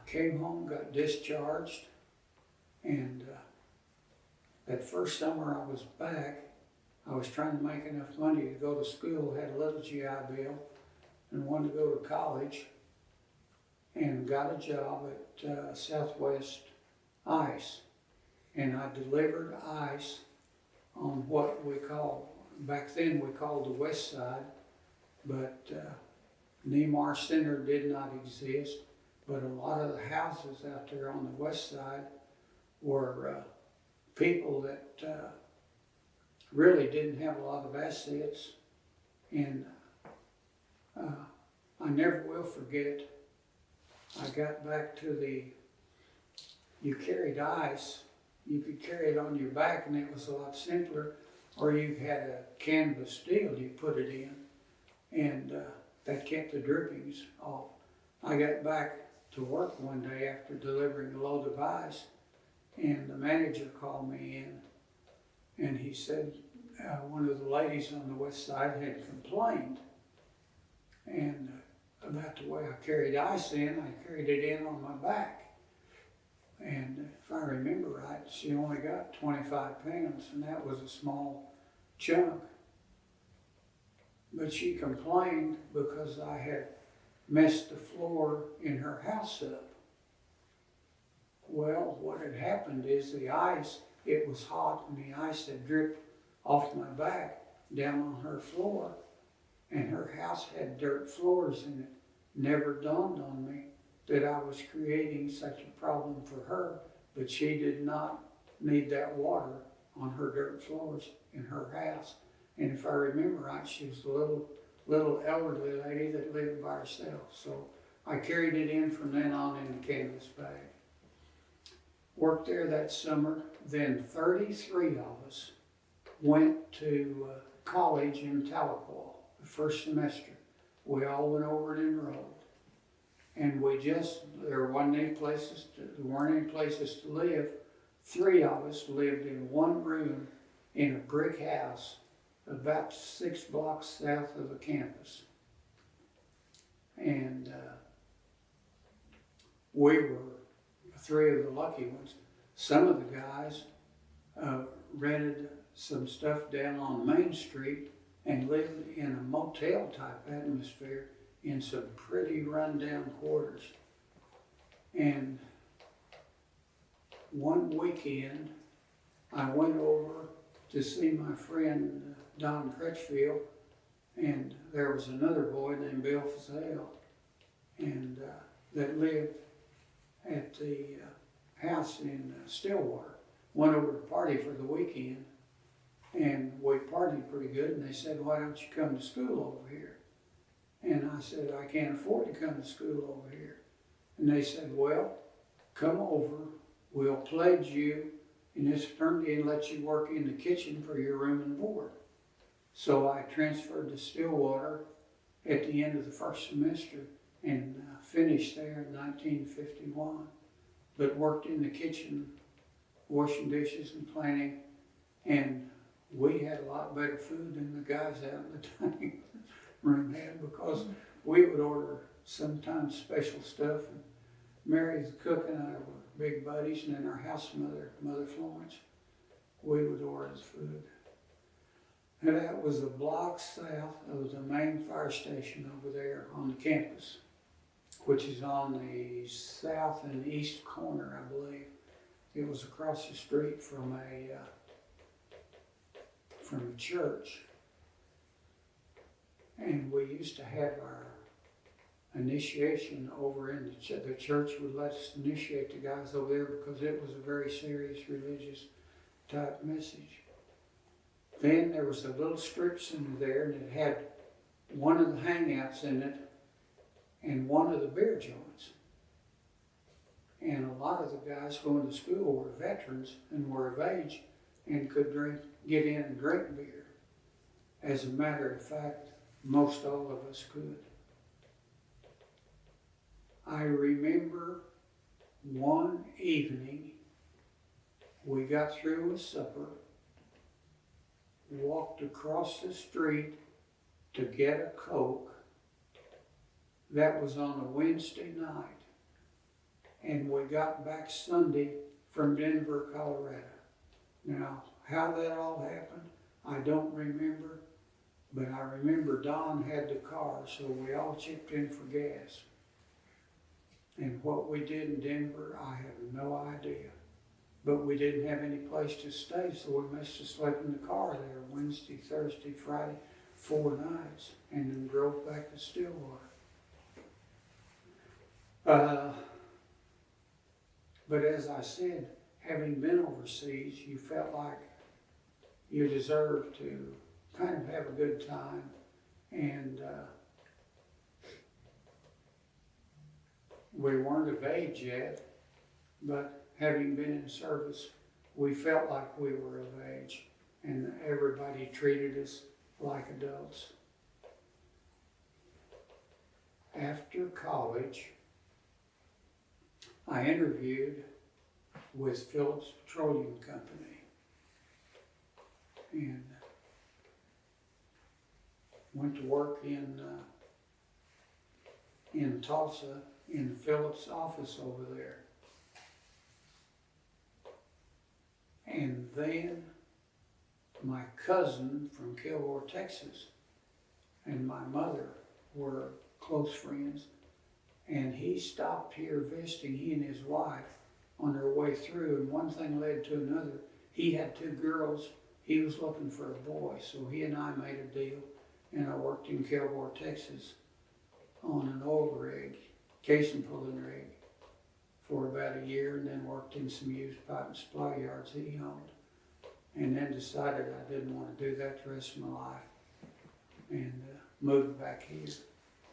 came home, got discharged, and that first summer I was back, I was trying to make enough money to go to school, had a little GI Bill, and wanted to go to college, and got a job at Southwest Ice. And I delivered ice on what we call, back then we called the West Side, but Nemar Center did not exist, but a lot of the houses out there on the West Side were people that really didn't have a lot of assets. And I never will forget, I got back to you carried ice, you could carry it on your back and it was a lot simpler, or you had a canvas deal you put it in, and that kept the drippings off. I got back to work one day after delivering a load of ice, and the manager called me in, and he said one of the ladies on the West Side had complained and about the way I carried ice in. I carried it in on my back, and if I remember right, she only got 25 pounds, and that was a small chunk. But she complained because I had messed the floor in her house up. Well, what had happened is the ice, it was hot, and the ice had dripped off my back down on her floor, and her house had dirt floors in it. Never dawned on me that I was creating such a problem for her, but she did not need that water on her dirt floors in her house. And if I remember right, she was a little elderly lady that lived by herself. So I carried it in from then on in a canvas bag. Worked there that summer. Then 33 of us went to college in Tahlequah the first semester. We all went over and enrolled. And there weren't any places to live. 3 of us lived in one room in a brick house about 6 blocks south of the campus. And we were 3 of the lucky ones. Some of the guys rented some stuff down on Main Street and lived in a motel type atmosphere in some pretty rundown quarters. And one weekend I went over to see my friend Don Crutchfield, and there was another boy named Bill Fazell, and that lived at the house in Stillwater. Went over to party for the weekend, and we partied pretty good, and they said, "Why don't you come to school over here?" And I said, "I can't afford to come to school over here." And they said, "Well, come over, we'll pledge you in this fraternity and let you work in the kitchen for your room and board." So I transferred to Stillwater at the end of the first semester and finished there in 1951. But worked in the kitchen, washing dishes and planning, and we had a lot better food than the guys out in the dining room had, because we would order sometimes special stuff, and Mary the cook and I were big buddies, and then our house mother, Mother Florence, we would order the food. And that was a block south of the main fire station over there on the campus, which is on the south and east corner, I believe. It was across the street from a church. And we used to have our initiation over in the church would let us initiate the guys over there, because it was a very serious religious type message. Then there was a little strip center there, and it had one of the hangouts in it and one of the beer joints. And a lot of the guys going to school were veterans and were of age and could get in and drink beer. As a matter of fact, most all of us could. I remember one evening, we got through with supper, walked across the street to get a Coke. That was on a Wednesday night. and we got back Sunday from Denver, Colorado. Now, how that all happened, I don't remember, but I remember Don had the car, so we all chipped in for gas. And what we did in Denver, I have no idea. But we didn't have any place to stay, so we must have slept in the car there Wednesday, Thursday, Friday, 4 nights, and then drove back to Stillwater. But as I said, having been overseas, you felt like you deserved to kind of have a good time. And we weren't of age yet, but having been in service, we felt like we were of age, and everybody treated us like adults. After college, I interviewed with Phillips Petroleum Company and went to work in Tulsa in Phillips' office over there. And then my cousin from Kilgore, Texas, and my mother were close friends, and he stopped here visiting, he and his wife, on their way through, and one thing led to another. He had 2 girls, he was looking for a boy, so he and I made a deal, and I worked in Kilgore, Texas on an oil rig, casing pulling rig, for about a year, and then worked in some used pipe and supply yards that he owned. And then decided I didn't want to do that the rest of my life, and moved back here.